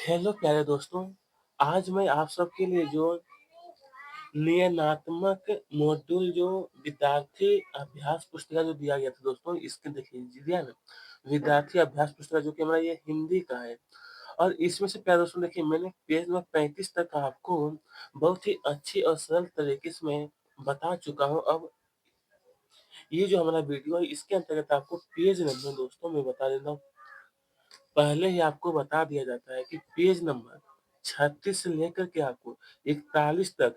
Hello प्यारे दोस्तों, आज मैं आप सबके लिए जो नियनात्मक मॉड्यूल जो विद्यार्थी अभ्यास पुस्तिका जो दिया गया था दोस्तों, इसके देखिए जी दिया ना, विद्यार्थी अभ्यास पुस्तिका जो कि हमारा ये हिंदी का है। और इसमें से प्यारे दोस्तों देखिए मैंने पेज नंबर 35 तक आपको बहुत ही अच्छी और सरल तरीके से मैं बता चुका हूँ। अब ये जो हमारा वीडियो है इसके अंतर्गत आपको पेज नंबर दोस्तों मैं बता देता हूँ। पहले ही आपको बता दिया जाता है कि पेज नंबर 36 से लेकर के आपको 41 तक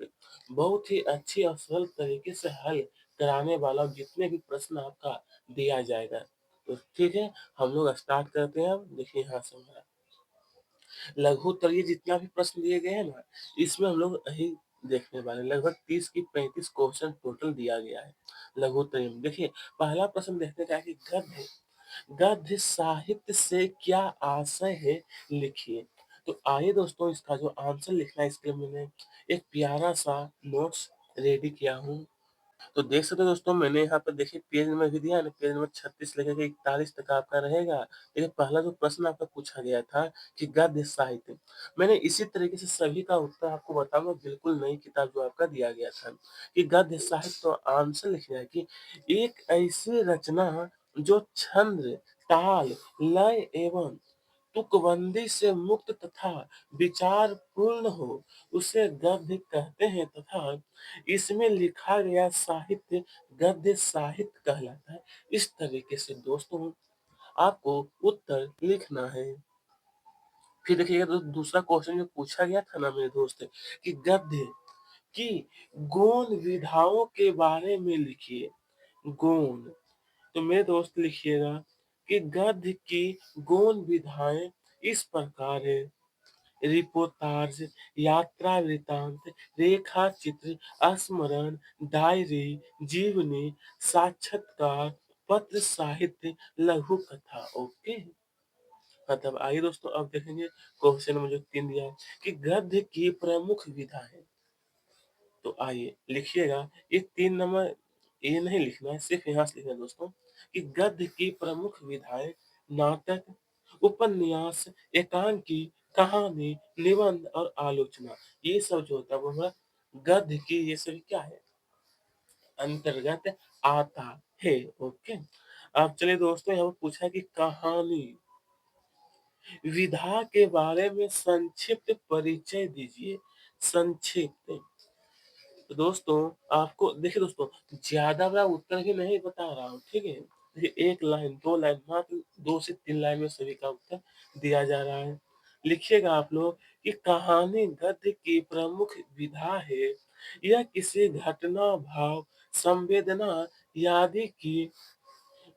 बहुत ही अच्छी और सरल तरीके से हल कराने वाला जितने भी प्रश्न आपका दिया जाएगा। तो ठीक है, हम लोग स्टार्ट करते हैं। अब देखिए यहाँ से हमारा लघु उत्तरीय जितना भी प्रश्न दिए गए हैं ना, इसमें हम लोग यही देखने वाले हैं। लगभग 30 की 35 क्वेश्चन टोटल दिया गया है लघु उत्तरीय में। देखिए पहला प्रश्न देखते हैं क्या है कि गद्य गद्य साहित्य से क्या आशय है, लिखिए। तो आइए दोस्तों इसका जो आंसर लिखना है इसके लिए मैंने एक प्यारा सा नोट्स रेडी किया हूँ। तो देख सकते हो दोस्तों मैंने यहाँ पर देखिए पेज नंबर भी दिया है ना, पेज नंबर 36 लेकर के 41 तक आपका रहेगा। देखिए पहला जो प्रश्न आपका पूछा गया था कि गद्य साहित्य, मैंने इसी तरीके से सभी का उत्तर आपको बताऊंगा। बिल्कुल नई किताब जो आपका दिया गया था कि गद्य साहित्य, तो आंसर लिखना है कि एक ऐसी रचना जो छंद, ताल, लय एवं तुकबंदी से मुक्त तथा विचार पूर्ण हो, उसे गद्य कहते हैं तथा इसमें लिखा गया साहित्य गद्य साहित्य कहलाता है। इस तरीके से दोस्तों आपको उत्तर लिखना है। फिर देखिएगा दूसरा क्वेश्चन जो पूछा गया था ना मेरे दोस्त, कि गद्य की गौण विधाओं के बारे में लिखिए। गौण, तो मेरे दोस्त लिखिएगा कि गद्य की गौण विधाएं इस प्रकार है: रिपोर्टाज, यात्रा वृत्तांत, रेखा चित्र, स्मरण, डायरी, जीवनी, साक्षात्कार, पत्र साहित्य, लघु कथा। ओके, मतलब आइए दोस्तों अब देखेंगे क्वेश्चन में जो 3 दिया है कि गद्य की प्रमुख विधा है। तो आइए लिखिएगा, ये 3 नंबर ये नहीं लिखना है, सिर्फ यहाँ से लिखना है दोस्तों कि गद्य की प्रमुख विधाएं नाटक, उपन्यास, एकांकी, कहानी, निबंध और आलोचना। ये सब जो होता है वो हमारा गद्य की ये सभी क्या है, अंतर्गत आता है। ओके, अब चलिए दोस्तों यहाँ पर पूछा है कि कहानी विधा के बारे में संक्षिप्त परिचय दीजिए। संक्षिप्त, तो दोस्तों आपको देखिए दोस्तों ज्यादा बड़ा उत्तर भी नहीं बता रहा हूँ, ठीक है। देखिए 1 लाइन 2 लाइन मात्र 2 से 3 लाइन में सभी का उत्तर दिया जा रहा है। लिखिएगा आप लोग कि कहानी गद्य की प्रमुख विधा है। यह किसी घटना, भाव, संवेदना आदि की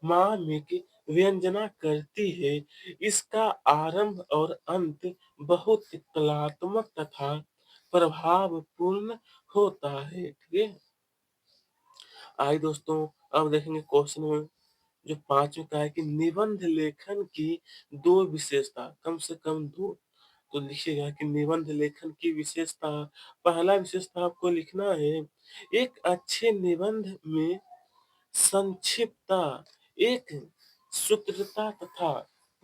मार्मिक व्यंजना करती है। इसका आरंभ और अंत बहुत कलात्मक तथा प्रभावपूर्ण होता है। ठीक है, आइए दोस्तों अब देखेंगे क्वेश्चन में जो 5वें का है कि निबंध लेखन की 2 विशेषता, कम से कम 2। तो लिखिएगा कि निबंध लेखन की विशेषता, पहला विशेषता आपको लिखना है, एक अच्छे निबंध में संक्षिप्तता, एक सूत्रता तथा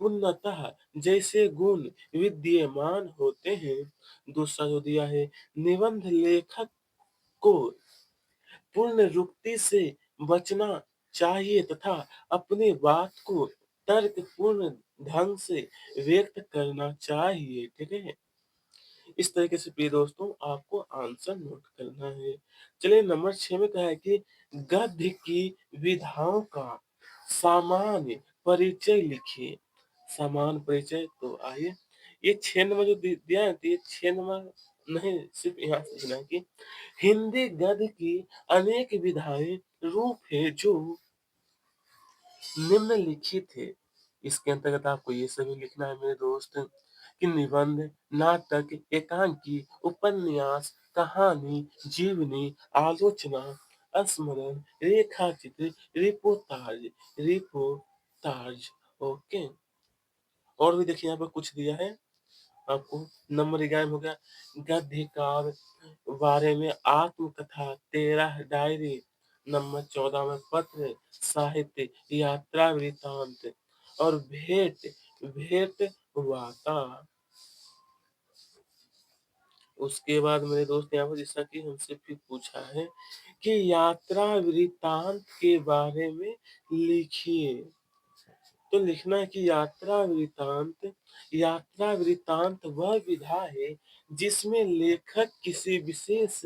पूर्णतः जैसे गुण विद्यमान होते हैं। दूसरा जो दिया है, निबंध लेखक को पूर्णरूक्ति से बचना चाहिए तथा अपनी बात को तर्कपूर्ण ढंग से व्यक्त करना चाहिए। ठीक है, इस तरीके से प्रिय दोस्तों आपको आंसर नोट करना है। चलिए नंबर 6 में कहा है कि गद्य की विधाओं का सामान्य परिचय लिखिए। सामान्य परिचय, तो आइए ये 6 नंबर जो दिया है, तो ये 6 नंबर नहीं, सिर्फ यहाँ से लिखना है कि हिंदी गद्य की अनेक विधाएं रूप है जो निम्नलिखित है। इसके अंतर्गत आपको ये सभी लिखना है मेरे दोस्त कि निबंध, नाटक, एकांकी, उपन्यास, कहानी, जीवनी, आलोचना, स्मरण, रेखा चित्र, रिपोर्टाज। ओके, और भी देखिए यहाँ पर कुछ दिया है आपको। नंबर 11 में हो गया गद्य काव्य बारे में आत्मकथा, 13 डायरी, नंबर 14 में पत्र साहित्य, यात्रा वृत्तांत और भेंट भेंट वार्ता। उसके बाद मेरे दोस्त यहाँ पर जैसा कि हमसे फिर पूछा है कि यात्रा वृत्तांत के बारे में लिखिए। तो लिखना है कि यात्रा वृत्तांत वह विधा है जिसमें लेखक किसी विशेष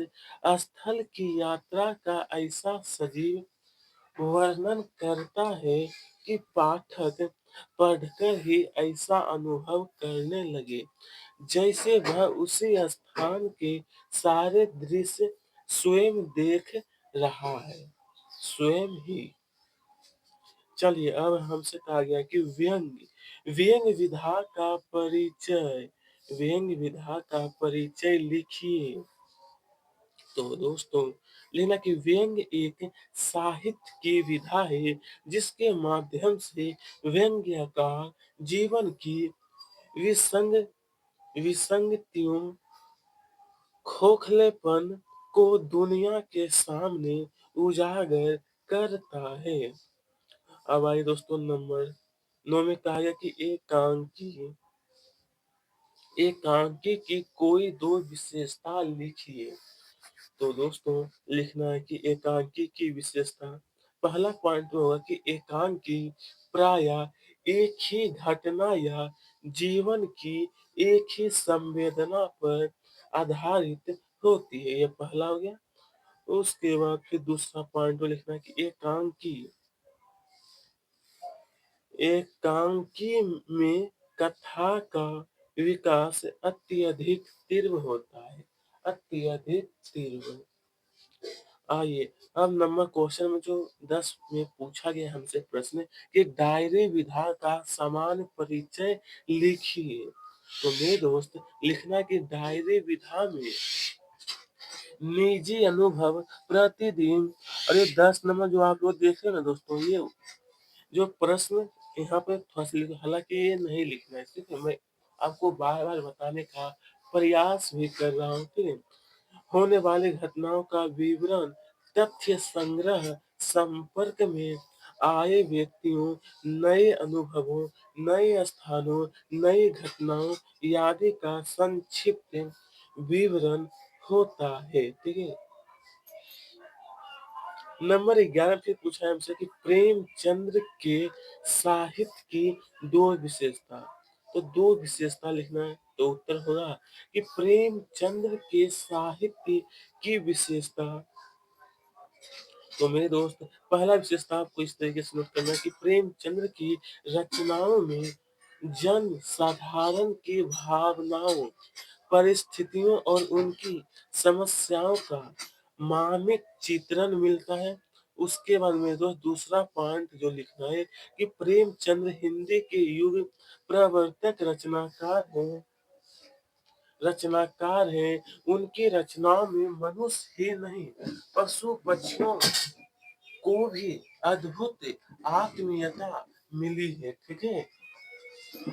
स्थल की यात्रा का ऐसा सजीव वर्णन करता है कि पाठक पढ़कर ही ऐसा अनुभव करने लगे जैसे वह उसी स्थान के सारे दृश्य स्वयं देख रहा है, स्वयं ही। चलिए अब हमसे कहा गया कि व्यंग्य विधा का परिचय, व्यंग्य विधा का परिचय लिखिए। तो दोस्तों लेना कि व्यंग्य एक साहित्य की विधा है जिसके माध्यम से व्यंग्यकार जीवन की विसंग विसंगतियों, खोखलेपन को दुनिया के सामने उजागर करता है। अब आइए दोस्तों नंबर 9 में कहा गया कि एकांकी की कोई दो विशेषता लिखिए। तो दोस्तों लिखना है कि एकांकी की विशेषता, पहला पॉइंट होगा कि एकांकी प्रायः एक ही घटना या जीवन की एक ही संवेदना पर आधारित होती है, ये पहला हो गया। उसके बाद फिर दूसरा पॉइंट में लिखना है कि एकांकी में कथा का विकास अत्यधिक तीव्र होता है, अत्यधिक तीव्र। आइए अब नंबर क्वेश्चन में जो 10 में पूछा गया हमसे प्रश्न कि डायरी विधा का समान परिचय लिखिए। तो मेरे दोस्त लिखना कि डायरी विधा में निजी अनुभव प्रतिदिन, और ये 10 नंबर जो आप लोग देख रहे हैं ना दोस्तों, ये जो प्रश्न यहाँ पे थोड़ा सा हालांकि ये नहीं लिखना है, ठीक है, मैं आपको बार बार बताने का प्रयास भी कर रहा हूँ, ठीक है। होने वाली घटनाओं का विवरण, तथ्य संग्रह, संपर्क में आए व्यक्तियों, नए अनुभवों, नए स्थानों, नई घटनाओं आदि का संक्षिप्त विवरण होता है, ठीक है। नंबर 11 फिर पूछा है हमसे कि प्रेमचंद्र के साहित्य की दो विशेषता। तो दो विशेषता लिखना है, तो उत्तर होगा कि प्रेमचंद्र के साहित्य की विशेषता। तो मेरे दोस्त पहला विशेषता आपको इस तरीके से नोट करना है कि प्रेमचंद्र की रचनाओं में जन साधारण की भावनाओं, परिस्थितियों और उनकी समस्याओं का मानक चित्रण मिलता है। उसके बाद मेरे दोस्त दूसरा पॉइंट जो लिखना है कि प्रेमचंद्र हिंदी के युग प्रवर्तक रचनाकार हैं। उनकी रचनाओं में मनुष्य ही नहीं, पशु पक्षियों को भी अद्भुत आत्मीयता मिली है, ठीक है।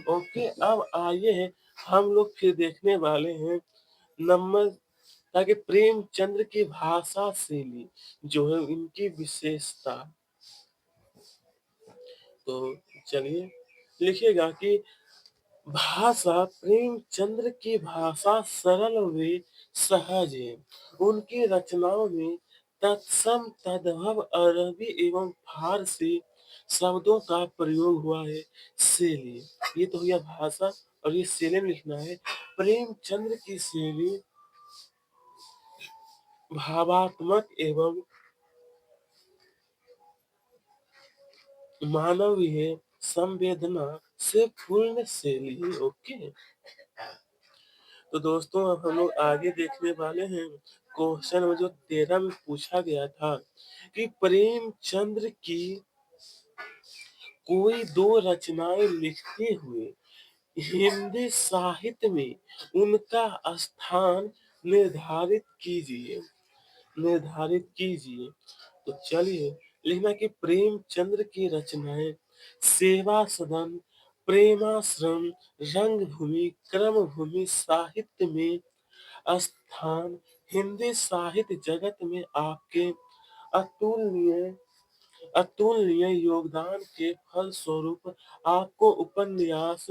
ओके अब आइए हम लोग फिर देखने वाले हैं नंबर, ताकि प्रेमचंद्र की भाषा शैली जो है इनकी विशेषता। तो चलिए लिखिएगा कि भाषा, प्रेमचंद्र की भाषा सरल व सहज है। उनकी रचनाओं में तत्सम तद्भव अरबी एवं फारसी शब्दों का प्रयोग हुआ है। शैली, ये तो हो गया भाषा, और ये शैली में लिखना है प्रेमचंद्र की शैली भावात्मक एवं मानवीय संवेदना से पूर्ण शैली है। ओके तो दोस्तों अब हम लोग आगे देखने वाले हैं क्वेश्चन में जो 13 में पूछा गया था कि प्रेमचंद्र की कोई दो रचनाएं लिखते हुए हिंदी साहित्य में उनका स्थान निर्धारित कीजिए, निर्धारित कीजिए। तो चलिए लिखना कि प्रेमचंद्र की रचनाएं सेवा सदन, प्रेमाश्रम, रंगभूमि, क्रमभूमि साहित्य में स्थान, हिंदी साहित्य जगत में आपके अतुलनीय अतुलनीय योगदान के फलस्वरूप आपको उपन्यास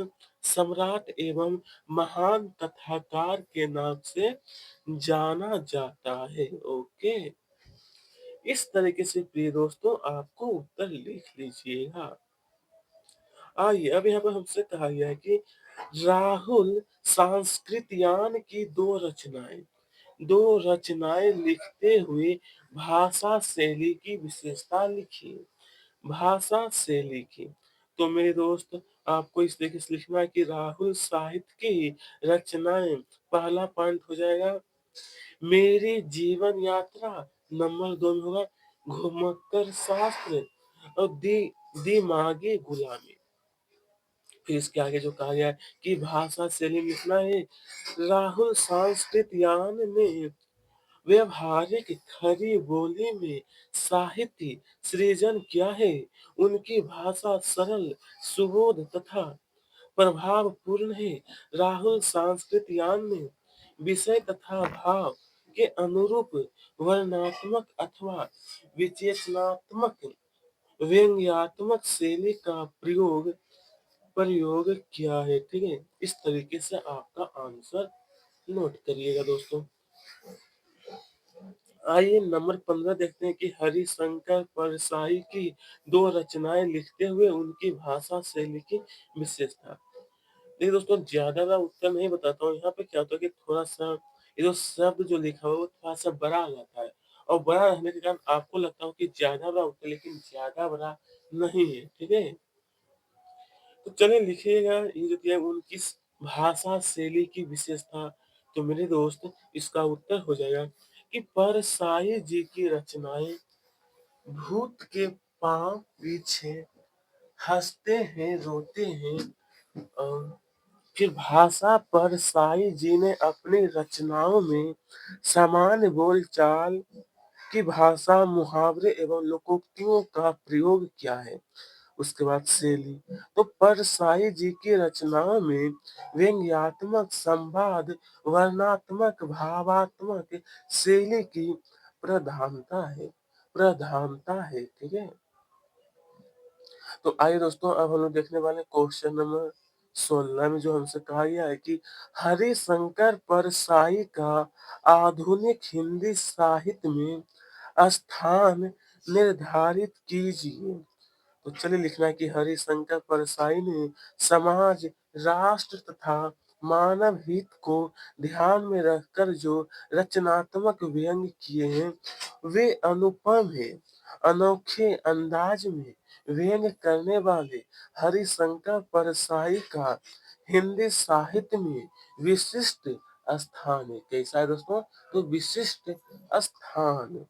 सम्राट एवं महान कथाकार के नाम से जाना जाता है। ओके, इस तरीके से प्रिय दोस्तों आपको उत्तर लिख लीजिएगा। आइए अब यहाँ पर हमसे कहा गया है कि राहुल सांस्कृतियान की दो रचनाएं लिखते हुए भाषा शैली की विशेषता लिखिए। भाषा शैली की, तो मेरे दोस्त आपको इस तरीके से लिखना है कि राहुल साहित्य की रचनाएं, पहला पॉइंट हो जाएगा मेरी जीवन यात्रा, नंबर 2 में होगा घुमक्कर शास्त्र और दिमागी गुलामी। फिर इसके आगे जो कहा गया है कि भाषा शैली में लिखना है राहुल सांस्कृतियान ने व्यवहारिक खरी बोली में साहित्य सृजन किया है। उनकी भाषा सरल, सुबोध तथा प्रभावपूर्ण है। राहुल सांस्कृतियान ने विषय तथा भाव के अनुरूप वर्णनात्मक अथवा विचेतनात्मक व्यंग्यात्मक शैली का प्रयोग प्रयोग किया है। ठीक है, इस तरीके से आपका आंसर नोट करिएगा दोस्तों। आइए नंबर 15 देखते हैं कि हरिशंकर परसाई की दो रचनाएं लिखते हुए उनकी भाषा शैली की विशेषता। देखिए दोस्तों, ज्यादा मैं उत्तर नहीं बताता हूँ। यहाँ पे क्या होता है कि थोड़ा सा ये जो शब्द जो लिखा हुआ है वो थोड़ा सा बड़ा आ जाता है, और बड़ा रहने के कारण आपको लगता हो कि ज्यादा बड़ा उत्तर, लेकिन ज्यादा बड़ा नहीं है। ठीक है, तो चलिए लिखिएगा ये जो दिया है उनकी भाषा शैली की विशेषता। तो मेरे दोस्त इसका उत्तर हो जाएगा कि परसाई जी की रचनाएं भूत के पांव पीछे, हंसते हैं रोते हैं। और फिर भाषा परसाई जी ने अपनी रचनाओं में सामान्य बोलचाल की भाषा, मुहावरे एवं लोकोक्तियों का प्रयोग किया है। उसके बाद शैली, तो परसाई जी की रचनाओं में व्यंग्यात्मक, संवाद, वर्णात्मक, भावात्मक शैली की प्रधानता है। ठीक है, तो आइए दोस्तों अब हम लोग देखने वाले क्वेश्चन नंबर 16 में जो हमसे कहा गया है कि हरिशंकर परसाई का आधुनिक हिंदी साहित्य में स्थान निर्धारित कीजिए। तो चलिए लिखना है कि हरिशंकर परसाई ने समाज, राष्ट्र तथा मानव हित को ध्यान में रखकर जो रचनात्मक व्यंग किए हैं वे अनुपम है। अनोखे अंदाज में व्यंग करने वाले हरिशंकर परसाई का हिंदी साहित्य में विशिष्ट स्थान है। कैसा है दोस्तों? तो विशिष्ट स्थान।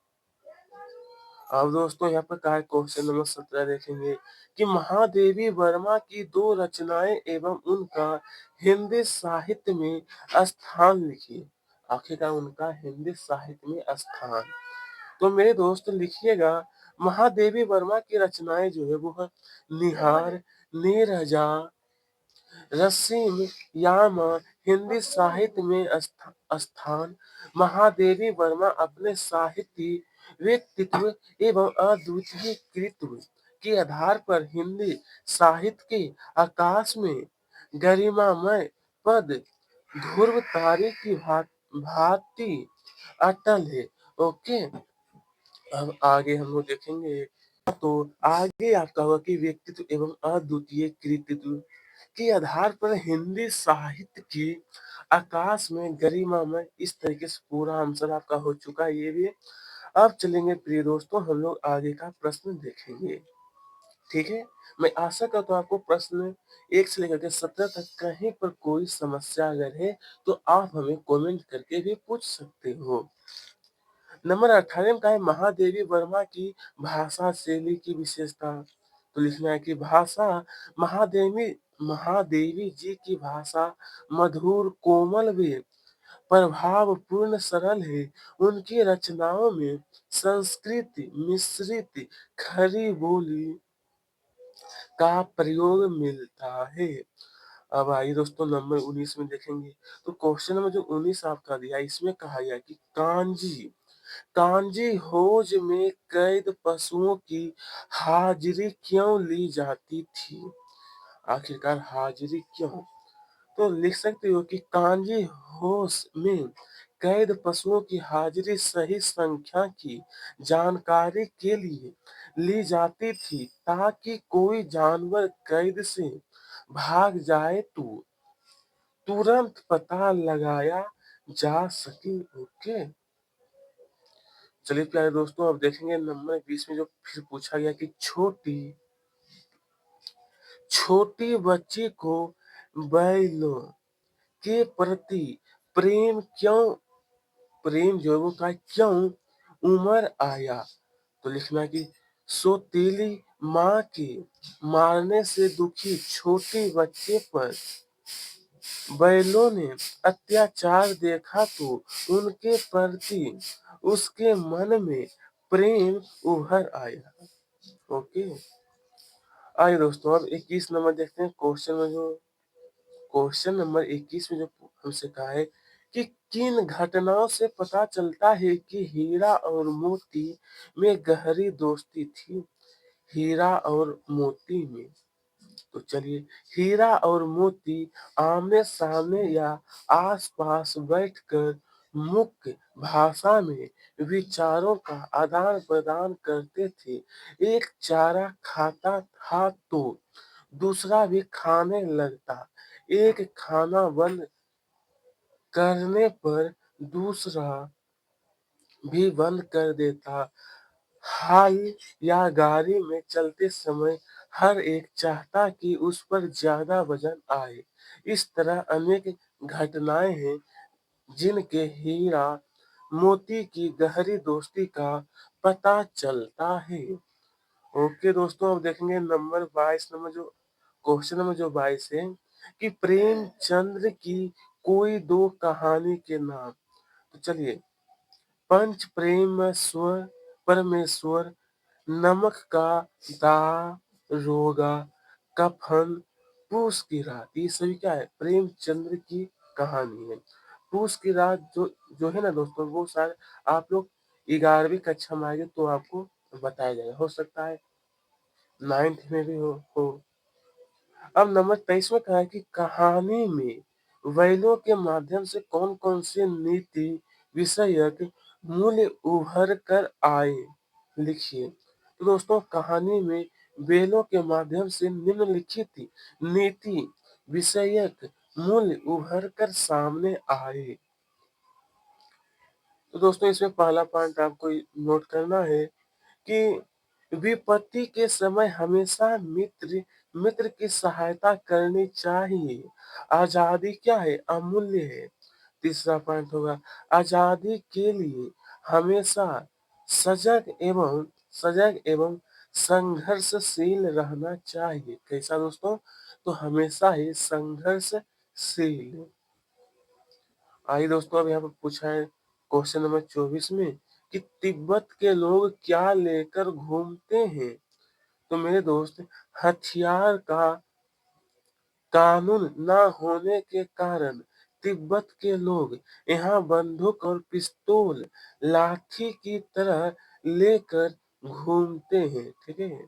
अब दोस्तों यहाँ पर क्या है, क्वेश्चन नंबर 17 देखेंगे कि महादेवी वर्मा की दो रचनाएं एवं उनका हिंदी साहित्य में स्थान लिखिए। आखिरकार उनका हिंदी साहित्य में स्थान, तो मेरे दोस्त लिखिएगा महादेवी वर्मा की रचनाएं जो है वो है निहार, नीरजा, रसीम, यामा। हिंदी साहित्य में स्थान, महादेवी वर्मा अपने साहित्य, व्यक्तित्व एवं अद्वितीय कृतित्व के आधार पर हिंदी साहित्य के आकाश में गरिमामय पद ध्रुव तारे की भांति अटल है। ओके, अब आगे हम लोग देखेंगे। तो आगे आपका होगा कि व्यक्तित्व एवं अद्वितीय कृतित्व के आधार पर हिंदी साहित्य की आकाश में गरिमामय, इस तरीके से पूरा आंसर आपका हो चुका है ये भी। अब चलेंगे प्रिय दोस्तों, हम लोग आगे का प्रश्न देखेंगे। ठीक है, मैं आशा करता हूँ आपको प्रश्न 1 से लेकर के 17 तक कहीं पर कोई समस्या अगर है तो आप हमें कमेंट करके भी पूछ सकते हो। नंबर 18 में कहा है महादेवी वर्मा की भाषा शैली की विशेषता। तो लिखना है कि भाषा, महादेवी महादेवी जी की भाषा मधुर, कोमल व प्रभावपूर्ण, सरल है। उनकी रचनाओं में संस्कृत मिश्रित खरी बोली का प्रयोग मिलता है। अब आइए दोस्तों नंबर 19 में देखेंगे। तो क्वेश्चन नंबर जो 19 आपका दिया इसमें कहा गया कि कांजी कांजी होज में कैद पशुओं की हाजिरी क्यों ली जाती थी? आखिरकार हाजिरी क्यों? तो लिख सकते हो कि कांजी होश में कैद पशुओं की हाजिरी सही संख्या की जानकारी के लिए ली जाती थी ताकि कोई जानवर कैद से भाग जाए तो तुरंत पता लगाया जा सके। ओके, चलिए प्यारे दोस्तों, अब देखेंगे नंबर 20 में जो फिर पूछा गया कि छोटी छोटी बच्ची को बैलों के प्रति प्रेम जो है वो का क्यों उमर आया? तो लिखना कि सौतेली माँ के मारने से दुखी छोटे बच्चे पर बैलों ने अत्याचार देखा तो उनके प्रति उसके मन में प्रेम उभर आया। ओके, आइए दोस्तों, अब 21 नंबर देखते हैं। क्वेश्चन नंबर 21 में जो हमसे कहा है कि किन घटनाओं से पता चलता है कि हीरा और मोती में गहरी दोस्ती थी? हीरा और मोती में, तो चलिए, हीरा और मोती आमने सामने या आसपास बैठकर मुख्य भाषा में विचारों का आदान प्रदान करते थे। एक चारा खाता था तो दूसरा भी खाने लगता, एक खाना बंद करने पर दूसरा भी बंद कर देता। हाल या गाड़ी में चलते समय हर एक चाहता कि उस पर ज्यादा वजन आए। इस तरह अनेक घटनाएं हैं जिनके हीरा मोती की गहरी दोस्ती का पता चलता है। ओके दोस्तों, अब देखेंगे नंबर 22 नंबर जो क्वेश्चन नंबर जो 22 है कि प्रेमचंद्र की कोई दो कहानी के नाम। तो चलिए, पंच प्रेमेश्वर परमेश्वर, नमक का दारोगा, कफन, पूस की रात, ये सभी क्या है? प्रेमचंद्र की कहानी है। पूस की रात जो जो है ना दोस्तों, वो शायद आप लोग 11वीं कक्षा में आएंगे तो आपको बताया जाएगा, हो सकता है 9th में भी हो। अब नंबर 23 में कहा है कि कहानी में बैलों के माध्यम से कौन कौन से नीति विषयक मूल्य उभर कर आए? लिखिए। तो दोस्तों, कहानी में बैलों के माध्यम से निम्नलिखित नीति विषयक मूल्य उभर कर सामने आए। तो दोस्तों, इसमें पहला पॉइंट आपको नोट करना है कि विपत्ति के समय हमेशा मित्र की सहायता करनी चाहिए। आजादी क्या है? अमूल्य है। तीसरा पॉइंट होगा, आजादी के लिए हमेशा सजग एवं संघर्षशील रहना चाहिए। कैसा दोस्तों? तो हमेशा ही संघर्षशील। आइए दोस्तों, अब यहाँ पर पूछा है क्वेश्चन नंबर 24 में कि तिब्बत के लोग क्या लेकर घूमते हैं? तो मेरे दोस्त, हथियार का कानून न होने के कारण तिब्बत के लोग यहाँ बंदूक और पिस्तौल लाठी की तरह लेकर घूमते हैं। ठीक है,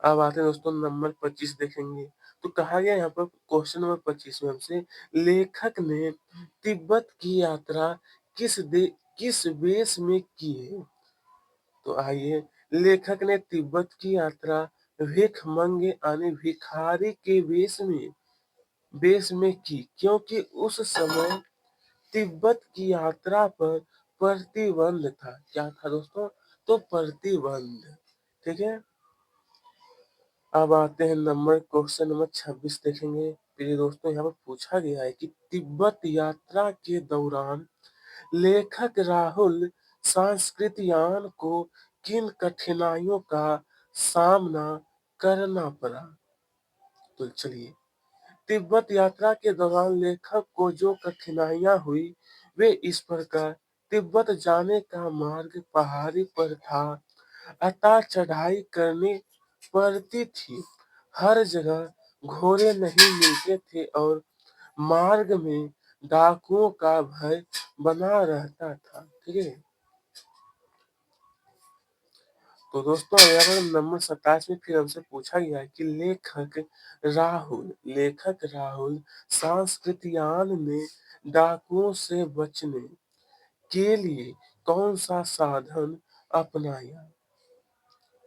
अब आते हैं दोस्तों नंबर 25 देखेंगे। तो कहा गया यहाँ पर क्वेश्चन नंबर 25 में हमसे, लेखक ने तिब्बत की यात्रा किस वेश में की है? तो आइए, लेखक ने तिब्बत की यात्रा भिखमंगे यानी भिखारी के वेश में की, क्योंकि उस समय तिब्बत की यात्रा पर प्रतिबंध था। क्या था दोस्तों? तो प्रतिबंध। ठीक है, अब आते हैं नंबर क्वेश्चन नंबर 26 देखेंगे। प्रिय दोस्तों, यहाँ पर पूछा गया है कि तिब्बत यात्रा के दौरान लेखक राहुल सांस्कृतियान को किन कठिनाइयों का सामना करना पड़ा? तो चलिए, तिब्बत यात्रा के दौरान लेखक को जो कठिनाइयां हुई वे इस प्रकार। तिब्बत जाने का मार्ग पहाड़ी पर था, अतः चढ़ाई करनी पड़ती थी। हर जगह घोड़े नहीं मिलते थे और मार्ग में डाकुओं का भय बना रहता था। ठीक है? तो दोस्तों यहाँ पर नंबर 27 में फिर हमसे पूछा गया है कि लेखक राहुल सांस्कृतियान ने डाकुओं से बचने के लिए कौन सा साधन अपनाया?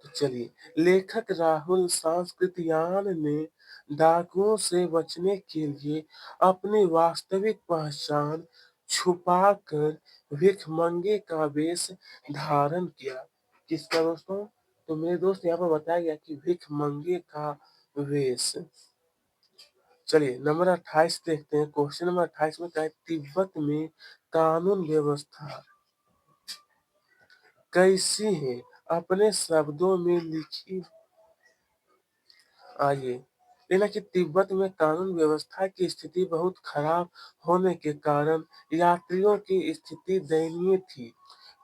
तो चलिए, लेखक राहुल सांस्कृतियान ने डाकुओं से बचने के लिए अपनी वास्तविक पहचान छुपाकर भिखमंगे का वेश धारण किया। किसका दोस्तों? तो मेरे दोस्त यहाँ पर बताया गया कि भिखमंगे का वेश। चलिए नंबर 28 देखते हैं। क्वेश्चन नंबर 28 में क्या है? तिब्बत में कानून व्यवस्था कैसी है? अपने शब्दों में लिखी। आइए, लेकिन कि तिब्बत में कानून व्यवस्था की स्थिति बहुत खराब होने के कारण यात्रियों की स्थिति दयनीय थी।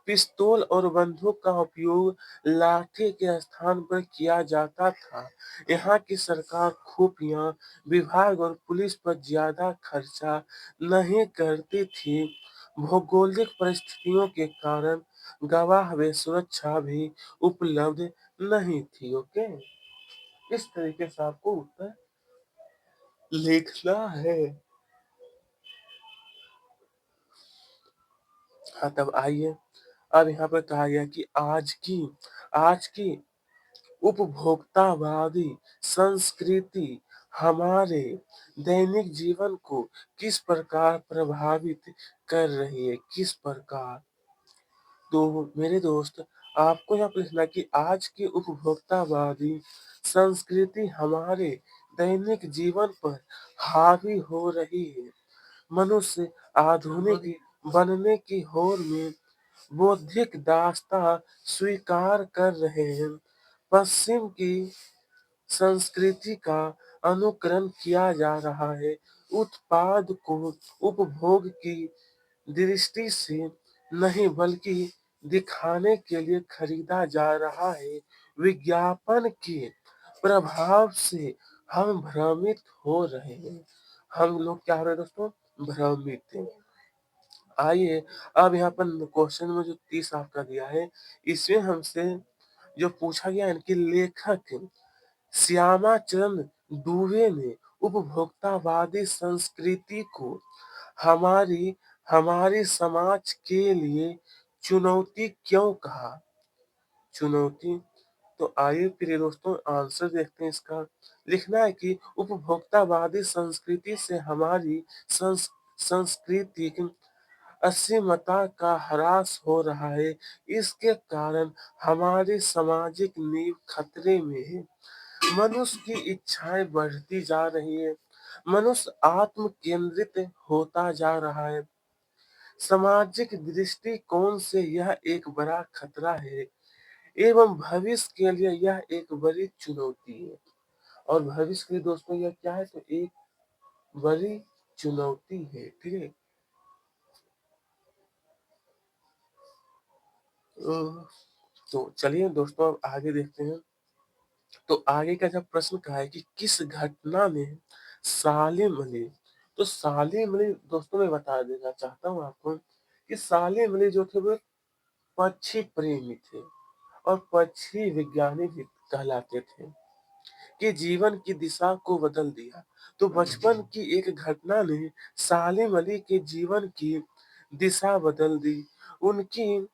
पिस्तौल और बंदूक का उपयोग लाठी के स्थान पर किया जाता था। यहाँ की सरकार खुफिया विभाग और पुलिस पर ज्यादा खर्चा नहीं करती थी। भौगोलिक परिस्थितियों के कारण गवाह व सुरक्षा भी उपलब्ध नहीं थी। ओके, इस तरीके से आपको उत्तर लिखना है। हाँ, तब आइए, अब यहाँ पर कहा गया कि आज की उपभोक्तावादी संस्कृति हमारे दैनिक जीवन को किस प्रकार प्रभावित कर रही है? किस प्रकार? तो मेरे दोस्त, आपको यहाँ पर लिखना कि आज की उपभोक्तावादी संस्कृति हमारे दैनिक जीवन पर हावी हो रही है। मनुष्य आधुनिक बनने की होड़ में बौद्धिक दासता स्वीकार कर रहे हैं। पश्चिम की संस्कृति का अनुकरण किया जा रहा है। उत्पाद को उपभोग की दृष्टि से नहीं बल्कि दिखाने के लिए खरीदा जा रहा है। विज्ञापन के प्रभाव से हम भ्रमित हो रहे हैं। हम लोग क्या हो रहे हैं दोस्तों? भ्रमित हैं। आइए, अब यहाँ पर क्वेश्चन में जो 30 आपका दिया है, इसमें हमसे जो पूछा गया है कि लेखक श्यामा चरण दुबे ने उपभोक्तावादी संस्कृति को हमारी हमारी समाज के लिए चुनौती क्यों कहा? चुनौती। तो आइए प्रिय दोस्तों आंसर देखते हैं इसका। लिखना है कि उपभोक्तावादी संस्कृति से हमारी संस्कृति असीमता का ह्रास हो रहा है। इसके कारण हमारी सामाजिक नींव खतरे में है। मनुष्य की इच्छाएं बढ़ती जा रही है। मनुष्य आत्म केंद्रित होता जा रहा है। सामाजिक दृष्टिकोण से यह एक बड़ा खतरा है एवं भविष्य के लिए यह एक बड़ी चुनौती है। और भविष्य के लिए दोस्तों यह क्या है? तो एक बड़ी चुनौती है। ठीक है? अ, तो चलिए दोस्तों अब आगे देखते हैं। तो आगे का जब प्रश्न कहा है कि किस घटना में सालिम अली, तो सालिम अली दोस्तों मैं बता देना चाहता हूँ आपको कि सालिम अली जो थे वो पक्षी प्रेमी थे और पक्षी विज्ञानी भी कहलाते थे कि जीवन की दिशा को बदल दिया। तो बचपन की एक घटना ने सालिम अली के जीवन की दिशा बदल दी। उनकी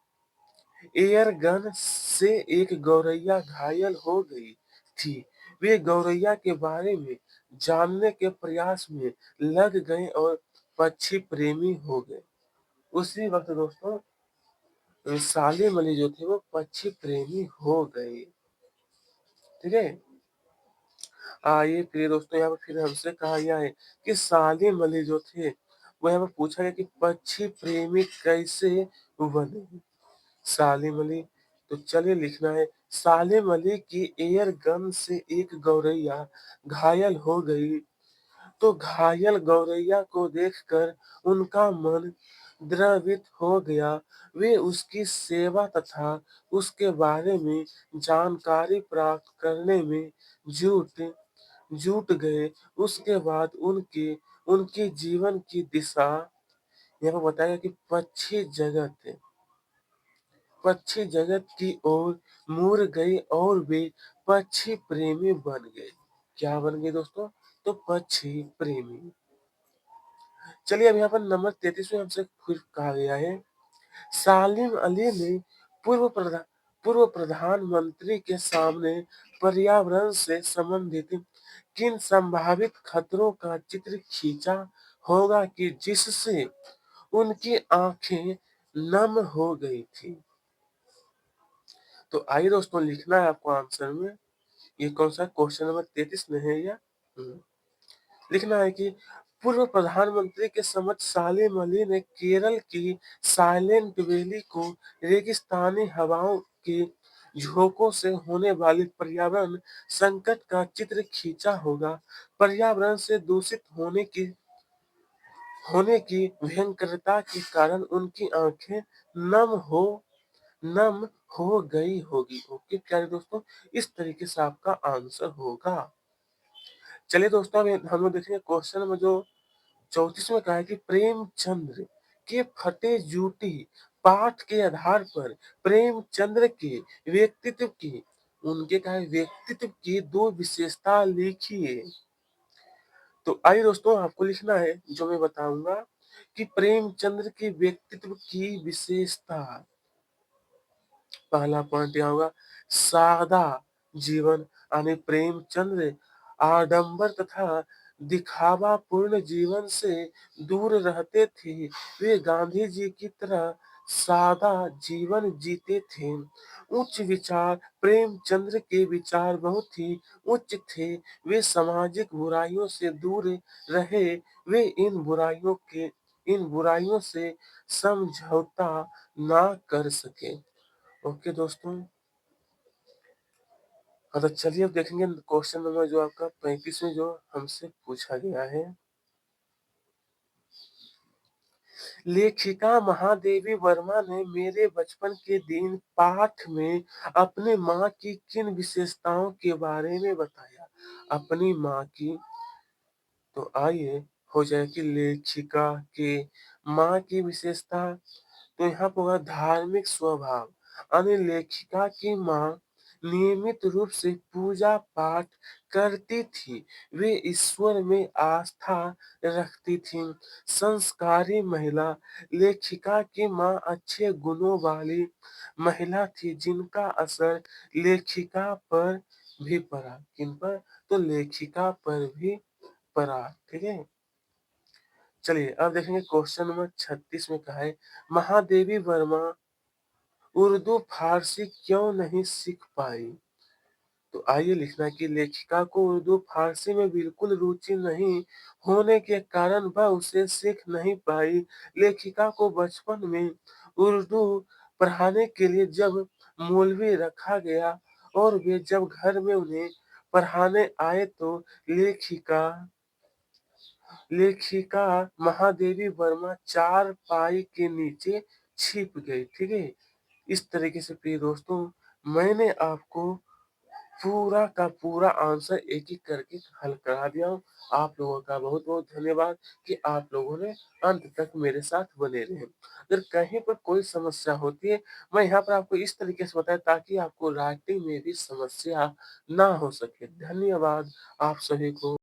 एयर गन से एक गौरैया घायल हो गई थी। वे गौरैया के बारे में जानने के प्रयास में लग गए और पक्षी प्रेमी हो गए। उसी वक्त दोस्तों सालिम अली जो थे वो पक्षी प्रेमी हो गए। ठीक है? आइए प्रिय दोस्तों यहाँ पर फिर हमसे कहा गया है कि सालिम अली जो थे वो यहाँ पर पूछा गया कि पक्षी प्रेमी कैसे बने? सालिम अली। तो चलिए लिखना है, सालिम अली की एयर गन से एक गौरैया घायल हो गई। तो घायल गौरैया को देखकर उनका मन द्रवित हो गया। वे उसकी सेवा तथा उसके बारे में जानकारी प्राप्त करने में जुट जुट गए। उसके बाद उनके उनके जीवन की दिशा यहाँ पे बताया कि पक्षी जगत की ओर मुड़ गई और वे पक्षी प्रेमी बन गए। क्या बन गए दोस्तों? तो पक्षी प्रेमी। चलिए अब यहाँ पर नंबर 33 में हमसे फिर कहा गया है, सालिम अली ने पूर्व प्रधा पूर्व प्रधानमंत्री के सामने पर्यावरण से संबंधित किन संभावित खतरों का चित्र खींचा होगा कि जिससे उनकी आंखें नम हो गई थी? तो आइए दोस्तों, लिखना है आपको आंसर में। ये कौन सा क्वेश्चन नंबर 33 में है या लिखना है कि पूर्व प्रधानमंत्री के समक्ष सालिम अली ने केरल की साइलेंट वैली को रेगिस्तानी हवाओं के झोंकों से होने वाली पर्यावरण संकट का चित्र खींचा होगा। पर्यावरण से दूषित होने की भयंकरता के कारण उनकी आंखें नम हो नम हो गई होगी। ओके प्यारे दोस्तों, इस तरीके से आपका आंसर होगा। चलिए दोस्तों, अब हम लोग देखेंगे क्वेश्चन में जो 34 में कहा है कि प्रेमचंद्र के फटे जूती पाठ के आधार पर प्रेमचंद्र के व्यक्तित्व की दो विशेषता लिखिए। तो आइए दोस्तों, आपको लिखना है जो मैं बताऊंगा कि प्रेमचंद्र के व्यक्तित्व की विशेषता। पहला पॉइंट यहाँ होगा सादा जीवन, यानी प्रेमचंद्र आडंबर तथा दिखावापूर्ण जीवन से दूर रहते थे। वे गांधी जी की तरह सादा जीवन जीते थे। उच्च विचार, प्रेमचंद्र के विचार बहुत ही उच्च थे। वे सामाजिक बुराइयों से दूर रहे। वे इन बुराइयों से समझौता ना कर सके। ओके दोस्तों, हाँ तो चलिए अब देखेंगे क्वेश्चन नंबर जो आपका 35 में जो हमसे पूछा गया है। लेखिका महादेवी वर्मा ने मेरे बचपन के दिन पाठ में अपनी माँ की किन विशेषताओं के बारे में बताया? अपनी माँ की, तो आइए हो जाए कि लेखिका के माँ की विशेषता, तो यहाँ पर होगा धार्मिक स्वभाव, यानी लेखिका की माँ नियमित रूप से पूजा पाठ करती थी। वे ईश्वर में आस्था रखती थी। संस्कारी महिला, लेखिका की माँ अच्छे गुणों वाली महिला थी जिनका असर लेखिका पर भी पड़ा। किन पर? तो लेखिका पर भी पड़ा। ठीक है, चलिए अब देखेंगे क्वेश्चन नंबर 36 में कहा है, महादेवी वर्मा उर्दू फारसी क्यों नहीं सीख पाई? तो आइए लिखना कि लेखिका को उर्दू फारसी में बिल्कुल रुचि नहीं होने के कारण वह उसे सीख नहीं पाई। लेखिका को बचपन में उर्दू पढ़ाने के लिए जब मौलवी रखा गया और वे जब घर में उन्हें पढ़ाने आए तो लेखिका लेखिका महादेवी वर्मा चारपाई के नीचे छिप गई। ठीक है, इस तरीके से प्रिय दोस्तों, मैंने आपको पूरा का पूरा आंसर एक-एक करके हल करा दिया हूँ। आप लोगों का बहुत-बहुत धन्यवाद कि आप लोगों ने अंत तक मेरे साथ बने रहे। अगर कहीं पर कोई समस्या होती है, मैं यहाँ पर आपको इस तरीके से बताया ताकि आपको राइटिंग में भी समस्या ना हो सके। धन्यवाद आप सभी को।